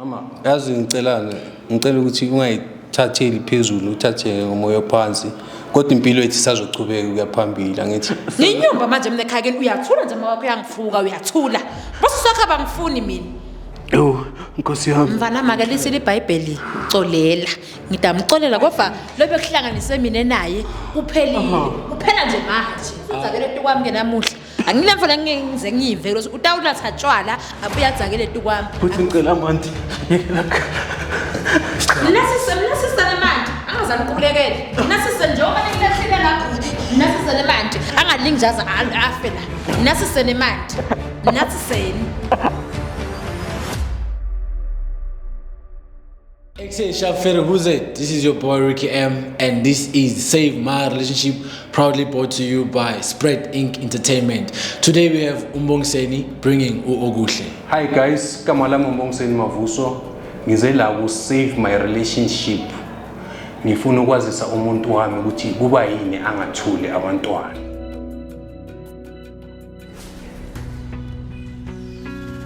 Mama, yazi ngicela ukuthi ungayithatheli phezulu, uthathe ngomoya ophansi. Kodwa impilo yethu isazochubeka ukuya phambili, angithi. Nginyumba manje mina ekhaya uyathula nje mawakho uyangifuka uyathula. Bosisokha bangifuni mina. Yo, Nkosi yami. Mfana makalisi liBhayibheli colela. Ngidamcolela kodwa lobe kuhlanganise mina naye kuphelile. Kuphela nje manje. Udzakele tukwami ngenamuhla. Angile mfana ngize ngive lo utawula thatshwala abuya adzakele tukwami. Futhi ngicela manje. Nasisele manje angazani kubulekele. Nasisele njengoba ngilehlele lapho. Nasisele manje angalingijaza afe la. Nasisele manje. Nasisele. This is your boy Ricky M, and this is Save My Relationship, proudly brought to you by Spread Inc. Entertainment. Today we have Umbongiseni bringing Ogushle. Hi guys, kama lami Umbongiseni Mavuso. Ngize la ku Save My Relationship. Ngifuna ukwazisa umuntu wami ukuthi kuba yini angathuli abantwana.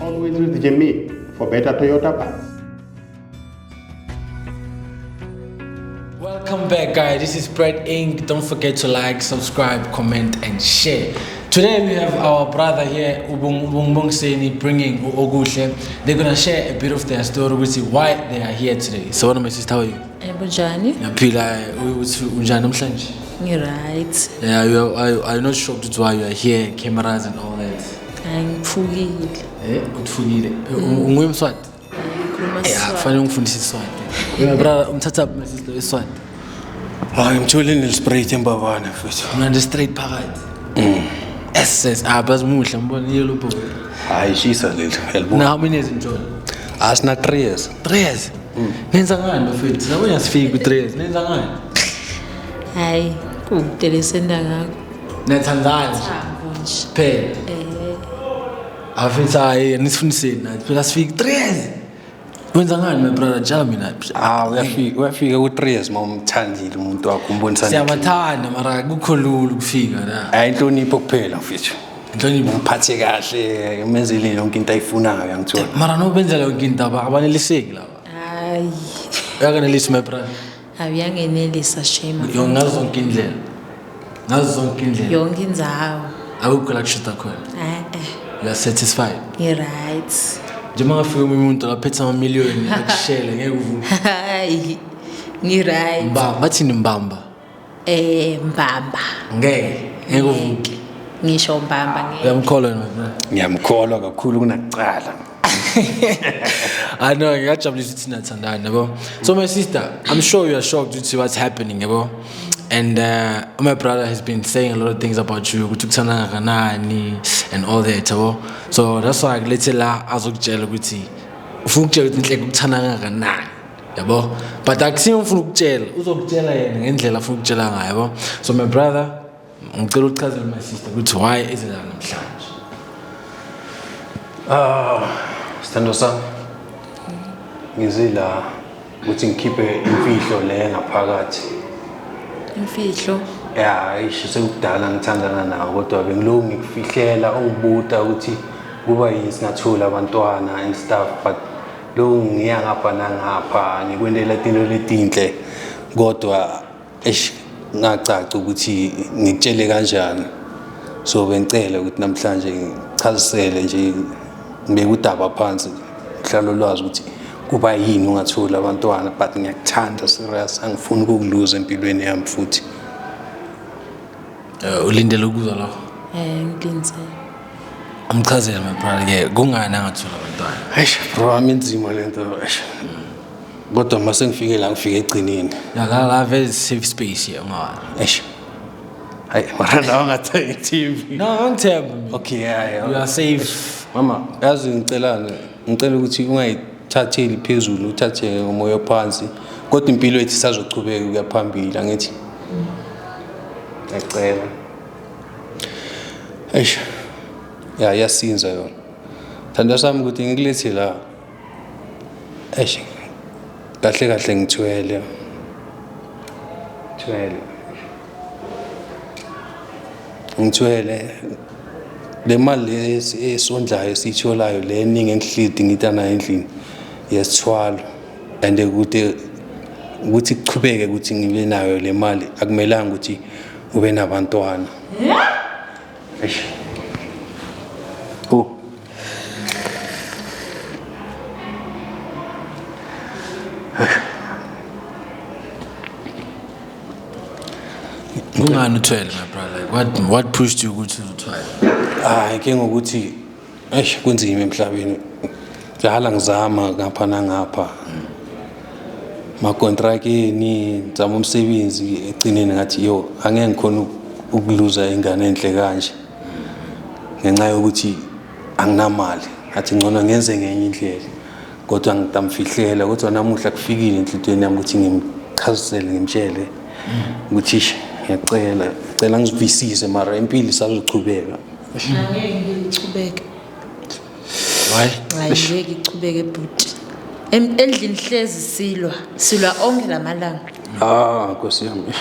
Always with Jimmy for better Toyota parts. Welcome back, guys. This is Spread Inc. Don't forget to like, subscribe, comment, and share. Today we have our brother here, Umbongiseni, bringing Ogushle. They're gonna share a bit of their story with you, why they are here today. So, what am I supposed to tell you? Bunjani? Right. Yeah, I'm not shocked to why you are here, cameras and all that. Ngifukile. Utfukile. Ungumswati? Yeah, fanele ungifundise iswati. My brother, umthatha my sister iswati. Hayi ngitholile straight embabana futhi. Manje straight phakathi. Yes, bazimuhle mbona yellow boy. Hayi shisa lelo, yalibona. Now how many years in total? Asina 3 years. 3 years. Nenza ngani bafethu? Sabona sifika ku 3 years. Nenza ngani? Hayi, kudelesenda ngakho. Nethandana. Nje. Phela. Afethu hayi nisifundiseni nathi. Phela sifika 3 years. Wenza ngani my brother? Jala mina. Uyafika ku 3 years mawumthandile umuntu wakho umbonisana. Siyabathanda mara kukho lula ukufika la. Hayi inhlonipho kuphela mfethu. Inhlonipho uphathe kahle, umenzele yonke into ayifunayo yangithola. Mara no benzela yonke into abaneliseki laba. Hayi. Uyakanelisa my brother. Abiyangenelisa shema. Ngazo zonke indlela. Ngazo zonke indlela. Yonke indzawo. Awukho la kushuta khona. You are satisfied. Right. Njengoba ngafika umuntu laphethe amamiliyoni akushele ngeke uvume. Hayi. Right. Mbamba bathini mbamba? Mbamba. Ngeke uvume. Ngisho mbamba ngeke. Uyamkholwa my brother. Ngiyamkholwa kakhulu kunakuqala. I know, ngiyajabulisa ukuthi nathandana yabo. So my sister, I'm sure you are shocked to see what's happening yabo. And my brother has been saying a lot of things about you, ukuthi ukuthanda kanani and all that yabo. So that's why let's la azokutshela ukuthi ufuna ukutshela ukuthi inhleke ukuthanda kanani yabo. But akusiyo ufuna ukutshela, uzokutshela yena ngendlela afuna ukutshela ngayo yabo. So my brother, ngicela ukuchazela my sister ukuthi why is it namhlanje? Sithando sami. Ngizila ukuthi ngikhiphe imfihlo le ngaphakathi. Imfihlo. Yeah, isho sekudala ngithandana nawe kodwa bengiloko ngikufihlela ububuta ukuthi kuba yini singathula abantwana and stuff, but lo ngiya ngapha nangapha ngikwendela into letinhle kodwa ngacaca ukuthi ngitshele kanjani. So bengicela ukuthi namhlanje ngichazisele nje ngibeke udaba phansi hlalo lwazi ukuthi kuba yini ungathula abantwana, but ngiyakuthanda serious, angifuni ukukuluza empilweni yami futhi. Ulindele ukuzwa lapho. Ngidinze. Amchazela my brother ke kungani angathula abantwana. Eish bro, aminzima lento eish. Kodwa mase ngifike la ngifike egcineni. La very safe space here ngawa. Eish. Hayi mara la ngathi TV. No, angithemba. Okay, yeah. You are safe. Mama, yazi ngicela ukuthi ungayithatheli phezulu, uthathe ngomoya ophansi. Kodwa impilo yethu isazochubeka ukuya phambili, angithi. Ngicela. Eish. Yasinza yona. Thanda sami ukuthi ngikulethe la. Eish. Kahle ngithwele. Ngithwele. Le mali esondlayo sitholayo le eningi engihlidi ngitana endlini. yesithwalo and ukuthi kuchubeke ukuthi ngibe nayo le mali akumelanga ukuthi ube nabantwana. Eish. Ungani uthwele my brother? Like what pushed you ukuthi uthwele? Ke ngokuthi kunzima emhlabeni. Njalo ngizama ngapha nangapha. Makontrakeni ngizama umsebenzi egcineni ngathi angeke ngikhona ukuluza ingane enhle kanje. Ngenxa yokuthi anginamali. Athi ngcono ngenze ngenye indlela. Kodwa ngitamfihlela kodwa namuhla kufikile enhlitweni yami ukuthi ngimchazisele ngimtshele ukuthi ngiyacela ngizivisise mara impilo isazochubeka. Angeke ngichubeke. Why? Angeke ichubeke bhuti. Endlini hlezi silwa onke lamalanga. Nkosi yami.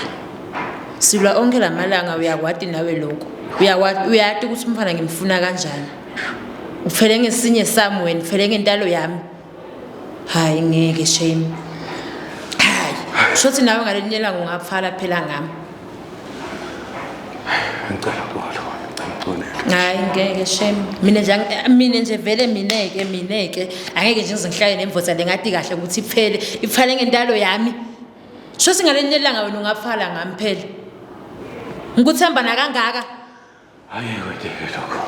Silwa onke lamalanga uyakwati nawe lokho. Uyati ukuthi umfana ngimfuna kanjani. Ufele ngesinye sami wena, ufele ngentalo yami. Hayi ngeke shame. Hayi. Shothi nawe ngalenyela ngingafala phela ngami. Ngicela uxolo. Hayi ngeke shame. Mina nje vele mineke angeke nje ngizihlale nemvotsa lengathi kahle ukuthi iphele ngentalo yami. Shothi ngalenyela ngawe ungafala ngami phela. Ngikuthemba nakangaka. Hayi wedeke lokho.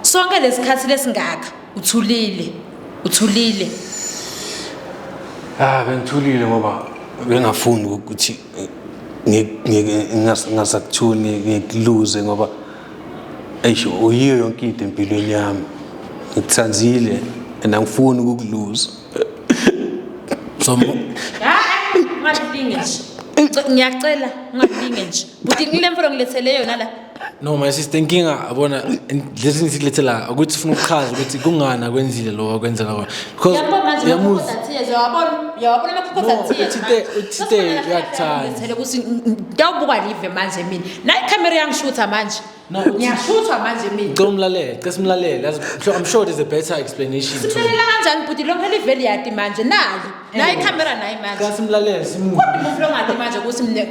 Sonke lesikhathi lesingaka uthulile. Bengithulile ngoba bengafuni ukuthi ngingasakuthuni ngikluze ngoba uyiyo yonke into empilweni yami. Ngithanzile and angifuni ukukluza. So Ungalinge nje. Ngiyacela ungalinge nje. Buthi ngilemfundo ngilethele yona la. no my sister inkinga yabona lezi ngisilethela ukuthi ufuna ukuchaza ukuthi kungana kwenzile lo wakwenzela kona because yabona amakhokhoza uthite uyakuthanda ngithele ukuthi ngiyawubuka live manje mina nayi camera yangishutha manje ngiyashuthwa manje mina ngicela simlalele I'm sure there's a better explanation to siphelela kanjani buti lonke live liyati manje nayi camera nayi manje ngicela simlalele simude kodwa ngati manje ukuthi mina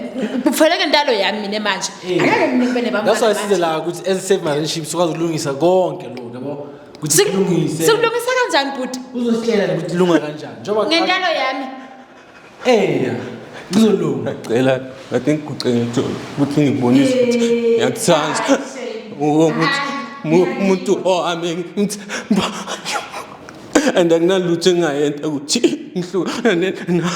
kufanele ngentalo yami mina manje angeke ngibe nebamba that's why sizela ukuthi as save my relationship sikwazi ukulungisa konke lokho yabo ukuthi silungise sikulungisa kanjani buti uzosihlela ukuthi lunga kanjani njengoba ngentalo yami kuzolunga Ngicela ngathi ngikucela ukuthi ngibonise ukuthi ngiyakuthanda. Umuntu owami ngithemba. And anginalutho engayenza ukuthi ngihlukane nawe.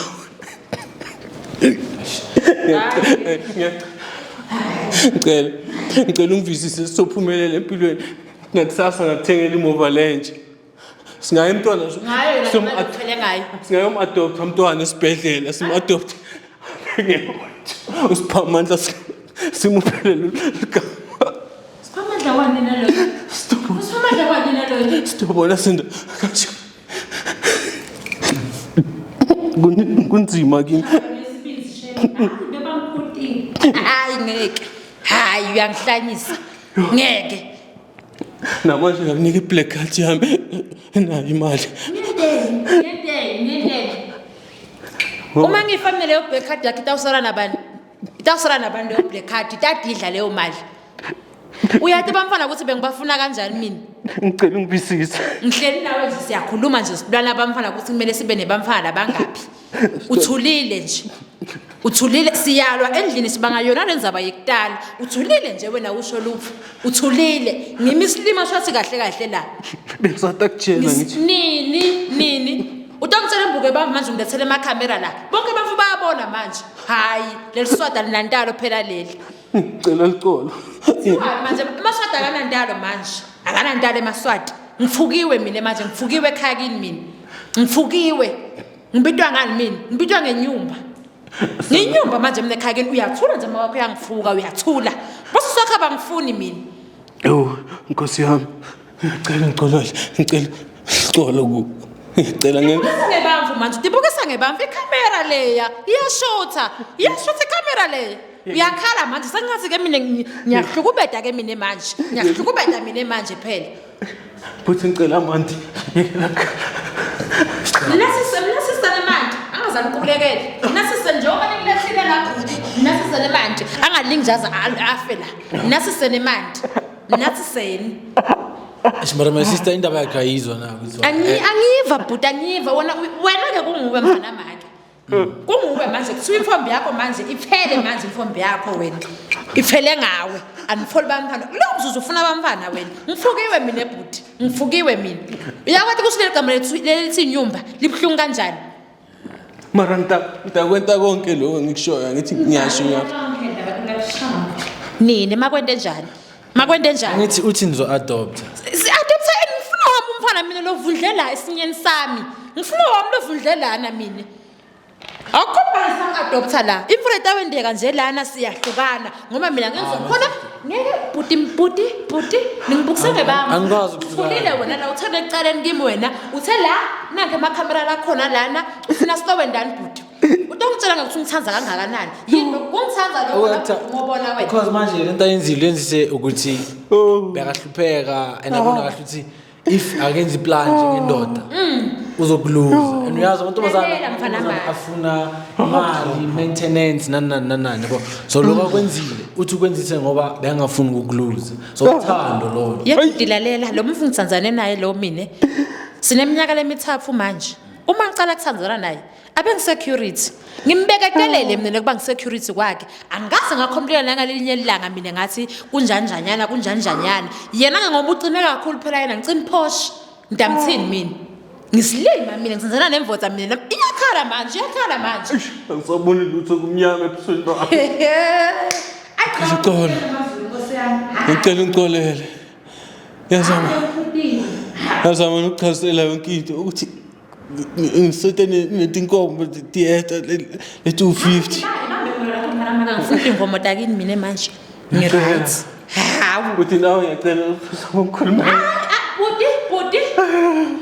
Ngicela ungivisise sophumelela empilweni. Ngakusasa ngakuthengela imova lenje. Singaye umntwana singayo umntwana esibhedlela simadopt. Usiphamandla simuphelele igama. Siphamandla wani nalo? Usiphamandla wani nalo? Sitobona sinda kanje. Kunzima kimi. Hayi uyangihlanyisa. Ngeke. Namanje ngakunika i-black card yami nayo imali. Ngiyende. Uma ngifamile leyo black card yakhe itawusala nabantu. Itawusala nabantu leyo black card itadidla leyo mali. Uyathi bamfana ukuthi bengibafuna kanjani mina? Ngicela ungivisise. Ngihleli nawe nje siyakhuluma nje sihlwana bamfana ukuthi kumele sibe nebamfana labangaphi. Uthulile nje. Uthulile siyalwa endlini sibanga yona lenzaba yekutala. Uthulile nje wena usho luphi? Uthulile. Ngimisilima shathi kahle la. Bengisathi akutshela ngithi. Nini? Utangitshela imbuke bami manje ngilethele amacamera la. Bonke bafu bayabona manje. Hayi, leliswada linantalo phela leli. Ngicela licolo. Manje amaswada akanantalo manje. Akanantalo emaswada. Ngifukiwe mina manje ngifukiwe ekhaya kini mina. Ngifukiwe. Ngibitwa ngani mina? Ngibitwa ngenyumba. Ngenyumba manje mina ekhaya kini uyathula nje mawakho uyangifuka uyathula. Bose sokha bangifuni mina. Nkosi yami. Ngicela icolo ku. Ngicela ngebamvu manje utibukisa ngebamvu ikamera leya iyashutha ikamera leya uyakhala manje sengathi ke mina ngiyahlukubeda ke mina manje phela futhi ngicela manje Mnumzane Qhubekele. Nasise njengoba nikulethile la bhuti. Nasise nemanje. Angalingi jaza afe la. Nasise nemanje. Nasiseni. Mara my sister indaba yakhe ayizwa na ukuthi. Angiva bhuti angiva wena ke kunguwe mfana manje. Kunguwe manje kuthiwa imfombi yakho manje iphele manje imfombi yakho wena. Iphele ngawe. Anifoli bamfana. Lo mzuzu ufuna bamfana wena. Ngifukiwe mina ebhuti. Ngifukiwe mina. Uyakwathi kusile igama lelithi inyumba libhlungu kanjani? Mara ngitakwenza konke lokho ngikushoyo ngithi ngiyasho Nini makwende njani? Makwende njani? Ngithi uthi nizo-adopt. Si-adopta ngifuna wami umfana mina lovundlela esinyeni sami. Ngifuna wami lovundlelana mina. Awukhomba sang-adopta la. Imfuna etawendeka nje lana siyahlukana ngoba mina ngenzwa khona ngeke bhuti ningibukise ngebanga. Angikwazi ukuhlukana. Ufundile wena la uthele ekucaleni kimi wena uthe la nange amakhamera la khona lana ufuna silowe ndani bhuti. Utongitshela ngokuthi ungithanza kangakanani. Yini ungithanza lokho ngobona wena. Because manje lento ayenzile yenzise ukuthi bekahlupheka and abona kahle ukuthi if akenza iplan njengendoda uzokuluza and uyazi amantombazana afuna imali maintenance nani yabo so lokho kwenzile uthi kwenzise ngoba bengafuni ukukuluza so uthando lo yedilalela lo mfundisi ngitsanzane naye lo mina sineminyaka lemithathu manje uma ngicala ukuthanzana naye abengisecurity ngimbekekelele mina ukuba ngisecurity kwakhe angase ngakhomplela nangalinye ilanga mina ngathi kunjanjanyana yena ngoba ucine kakhulu phela yena ngicini posh ndamthini mina ngisilima mina ngizenzana nemvota mina iyakhala manje angisaboni lutho kumnyama ebusweni bakho ngicela ngicolele yazama nokuchazela yonke into ukuthi ngisete netinkomo tiyeta le 250 ngifuna ingomo takini mina manje ngiright hawu uthi nawe ngiyacela ukukhuluma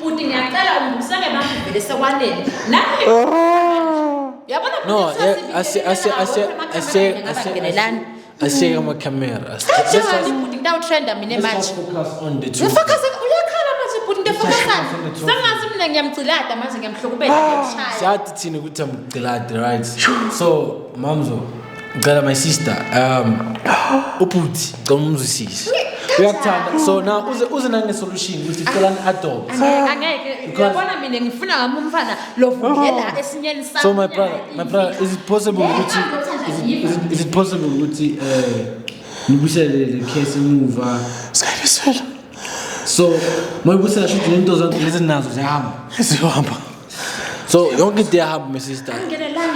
Bhuti ngiyacela ungibuseke manje sekwanele nami yabona no ase ama-camera njengani bhuti ngitawutrenda mina manje ngifocus uyakhala manje bhuti ngifocusana sengazi mina ngiyamcilada manje ngiyamhlokubela ngiyamshaya siyathi thina ukuthi amgcilade right so mamzo ngicela my sister ubhuti ngicela umzwisise uyakuthanda so now uze nange-solution ukuthi cela ni-adopt angeke uyabona mina ngifuna ngami umfana lovundlela esinyeni sami so my brother is it possible ukuthi nibuyisele le case emuva sikayibisela so mayibuyisela shuthi lento zonke lezi nazo ziyahamba so yonke into iyahamba my sister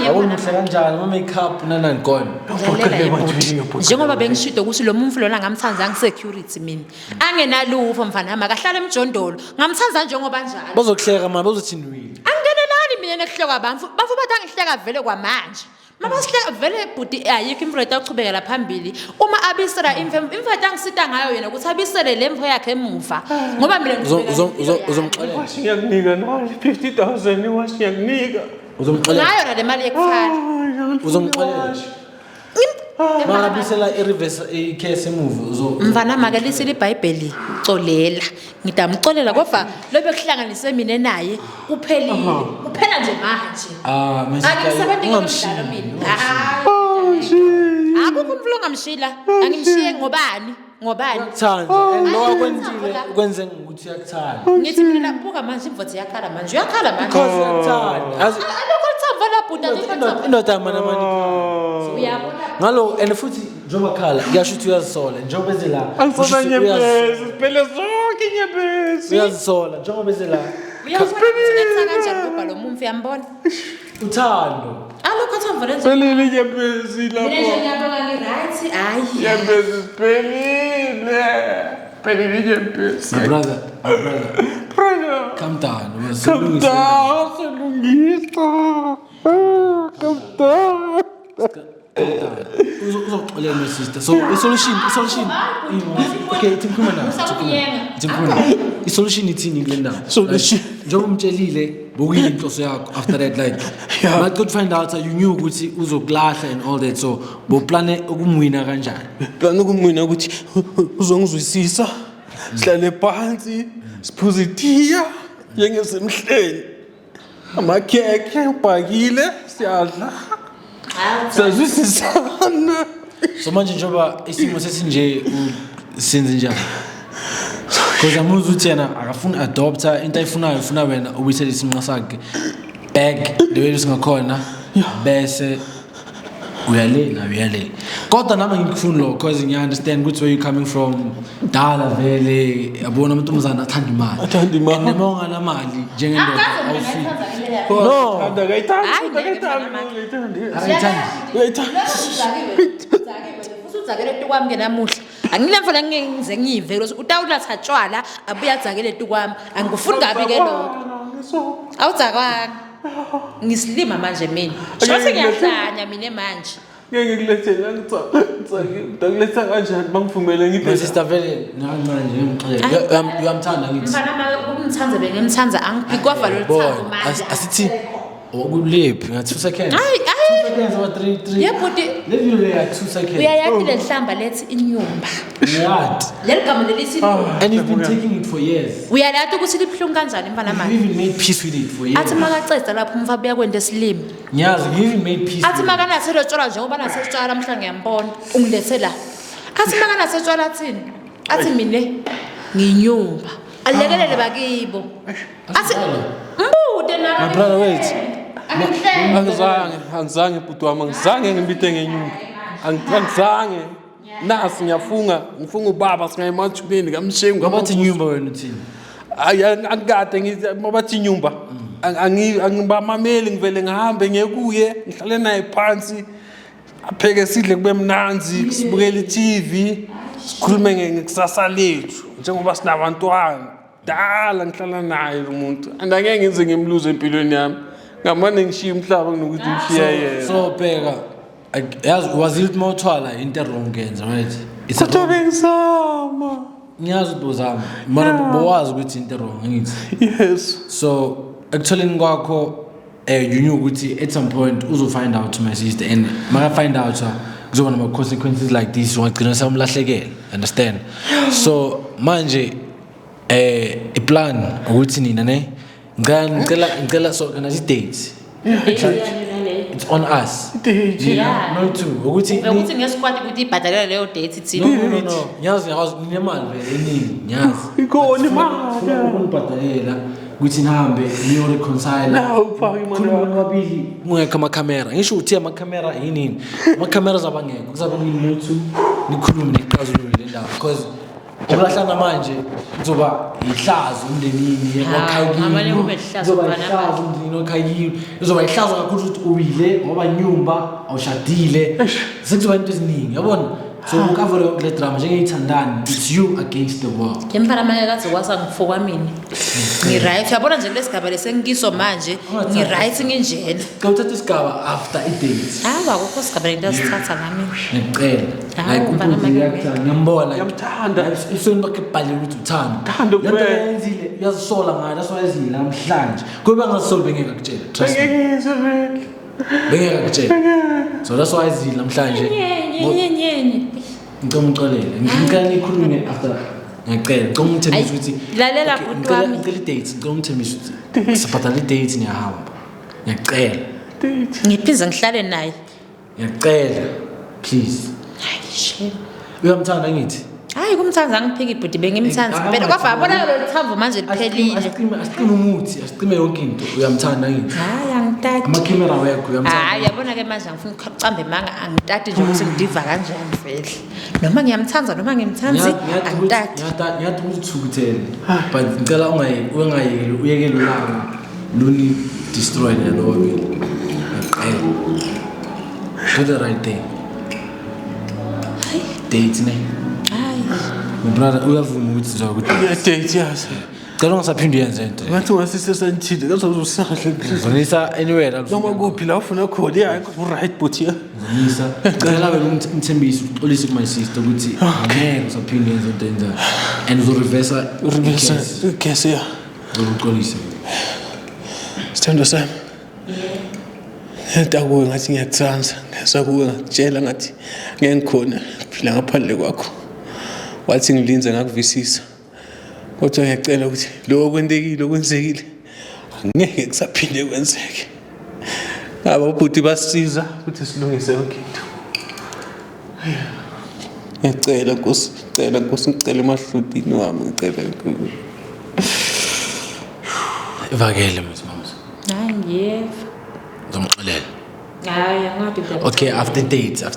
awumuntu kanjani ama-makeup nanani khona njengoba bengishido ukuthi lo muntu lona ngamthanza ngisecurity mina angenalufo mfana hamba kahlala emjondolo ngamthanza njengoba njalo bazokuhleka manje bazothini wini angenelani mina nekuhleka bafu bathi angihleka vele kwamanje mama sihleka vele bhuti ayikho imfowethu achubekela phambili uma abisela imfowethu angisita ngayo yena ukuthi abisele le mfo yakhe emuva ngoba mina uzomxolela ngiyakunika nayo 50,000 iwashi ngiyakunika uzomxolela ngayo na le mali yekufana uzomxolela Mabisela i-reverse i-case emuva mfana make lisile iBhayibheli xolela ngidamxolela kodwa lobe kuhlanganise mina naye kuphela nje manje manje ungamshila mina akukho umuntu ongamshila angimshiye ngobani thanda and lo kwenzile ukwenze ukuthi uyakuthanda ngithi mina labuka manje imvothi yakhala manje because uyakuthanda alokho lithambo labhuda indoda mana uyabona ngalo and futhi njengoba khala ngiyasho ukuthi uyazisola njengoba ezela siphele zonke inyembezi uyazisola njengoba ezela uyaziphetha kanjani ngoba lo muntu uyambona uthando alokho thambo lenze pelile inyembezi lapho mina ngiyabona ni right hayi inyembezi pelile inyembezi my brother calm down uzoxolela my sister so i-solution okay timkhuluma nawe i-solution ithini kule ndawo njengoba umtshelile bokuyini inhloso yakho after that like but could find out you knew ukuthi uzokulahla and all that so boplane ukumwina kanjani plan ukumwina ukuthi uzongizwisisa sihlale phansi siphuze itiya njengesemhleni Amakhekhe ubhakile siyadla. Sazwisisana. So manje njengoba isimo sesinje senze njani? Because amuzwe uthi yena akafuna adopter into ayifunayo ufuna wena ubuyisele isinqa sakhe back the way usingakhona bese uyale kodwa nami ngikufuna lo because ngiya understand ukuthi where you coming from dala vele yabona umuntu umzana athanda imali noma ungana mali njengendoda awufika no Udzakele tukwami ngenamuhla angilemfana ngize ngive lo utawula thatshwala abuya dzakele tukwami angikufuni kabi ke lokho awudzakwana ngisilima manje mina shose ngiyahlanya mina manje ngeke ngilethela ngicaki kanjani bangivumele ngiphela my sister vele manje ngimxele uyamthanda ngithi mfana ukumthanza bengimthanza angikwafa lo thando manje asithi okulephi ngathi 2 seconds hayi 2 seconds or 3 yebo le video le ya 2 seconds uyayathi le hlamba lethi inyumba yathi leligama lelithi and you've been taking it for years uyalathi ukuthi liphilungu kanjani mfana you manje even made peace with it for years athi makaceda lapho umfa buya kwenda esilimi ngiyazi you even made peace athi makana selotshwala njengoba nasetshwala namhla ngiyambona ungilethela la athi makana setshwala athini athi mine nginyumba alekelele bakibo athi mbude na my brother wait angizange bhuti wami angizange ngibite ngenyumba angizange nasi ngifunga ubaba singayemathubeni kamshengu ngabathi nyumba wena uthini angikade ngithi mabathi nyumba angibamameli ngivele ngihambe ngekuye ngihlale naye phansi apheke sidle kube mnanzi sibukele iTV sikhulume ngekusasa lethu njengoba sinabantwana dala ngihlala naye lo muntu andangeke ngize ngimluze empilweni yami ngamane ngishiya umhlaba kunokuthi ngishiya yena so bheka yazi wazithi mawuthwala into wrong ngenza right kodwa bengizama ngiyazi ukuthi uzama mara bowazi ukuthi into wrong ngithi yes so actually kwakho you knew ukuthi at some point uzo find out my sister and maka find out kuzoba nama consequences like this ungagcina samlahlekela understand so manje iplan ukuthi nina ne ngicela so kana date it's on us yeah no too ukuthi ngesquad ukuthi ibhadalele leyo date ithini no ngiyazi ninemali vele eningi ngiyazi ikhona imali ukubhadalela ukuthi nihambe niyo reconcile wabili ungekho amakamera ngisho uthi amakamera yini amakamera zabangeke kuzabe kuyimuthu nikhulume nixazulule ndaba because ukulahlana manje kuzoba ihlazo umndenini ngamanye kube ihlazo ihlazo umndeni okhayile kuzoba ihlazo kakhulu ukuthi uwile ngoba nyumba awushadile sekuzoba into eziningi yabona so ukavule yonke le drama njengeyithandani it's you against the world kemfana manje kathi kwasa ngifokwa mina ngiright yabona nje kulesigaba lesengiso manje ngiright nginjena kawuthatha isigaba after i-date hawa akukho sigaba lento sithatha ngami ngicela like ukuthi yakuthanda ngiyambona yamthanda ifeni bakhe bhalile ukuthi uthanda Thando lento kuphela. yenzile uyazisola ngayo that's why ezile namhlanje kuba ngasisoli bengeke akutshela trust me bengeke akutshela so that's why ezile namhlanje nyenye ngicela umxolele ngicela nikhulume after ngiyacela ngicela umthembise ukuthi lalela bhuti wami ngicela i-date ngicela umthembise ukuthi sibhadala i-date niyahamba ngiyacela ngiphize ngihlale naye ngiyacela please hayi shame uyamthanda ngithi hayi kumthanza ngiphika ibhuti bengimthanza phela kwafa yabona lo thambo manje liphelile asicime umuthi asicime yonke into uyamthanda ngithi hayi angitati amakamera wekho uyamthanda hayi yabona ke manje angifuna ukucambe manga angitati nje ukuthi ngidiva kanjani vele noma ngiyamthanza noma ngimthanzi angitati ngiyathi ukuthukuthele but ngicela ungayekeli uyekele ulanga luni destroy le lo vele ngicela do the right thing date ne hayi my brother uyavuma ukuthi uzokuthi date yazi cela ungasaphindi yenze into ngathi ungasisesantile kazozusahle ngizonisa anywhere la noma kuphi la ufuna khona ya right but ya ngizonisa cela wena umthembise uxolise kuma sister ukuthi ngeke usaphinde yenze into enzayo and uzoreversa guess ya uzoxolisa Sithando sami ntakuwe ngathi ngiyakutsanza ngesakuwe ngakutshela ngathi ngeke ngikhona phila ngaphandle kwakho wathi ngilinze ngakuvisisa kodwa ngiyacela ukuthi lo kwenzekile ngeke kusaphinde kwenzeke. Ngaba ubhuti basisiza ukuthi silungise yonke into. Ngicela Nkosi, ngicela emahlutini wami, ngicela. Ivakele mama. Hayi ngiyeva. Ngomxolela. Hayi angabi ngiyabona. Okay, after dates. So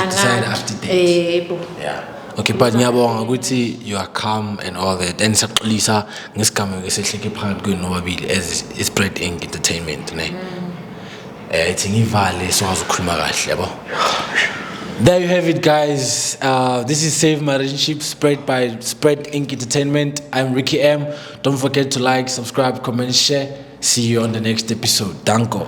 decide after dates. Yebo. Yeah. Okay, but ngiyabonga ukuthi you are calm and all that. And saxolisa ngesigama ngesehleke phakathi kwenu nobabili as Spread Ink Entertainment, ne? Ithi ngivale sokwazi ukukhuluma kahle, yabo. There you have it, guys. This is Save My Relationship, spread by Spread Ink Entertainment. I'm Ricky M. Don't forget to like, subscribe, comment, share. See you on the next episode. Danko.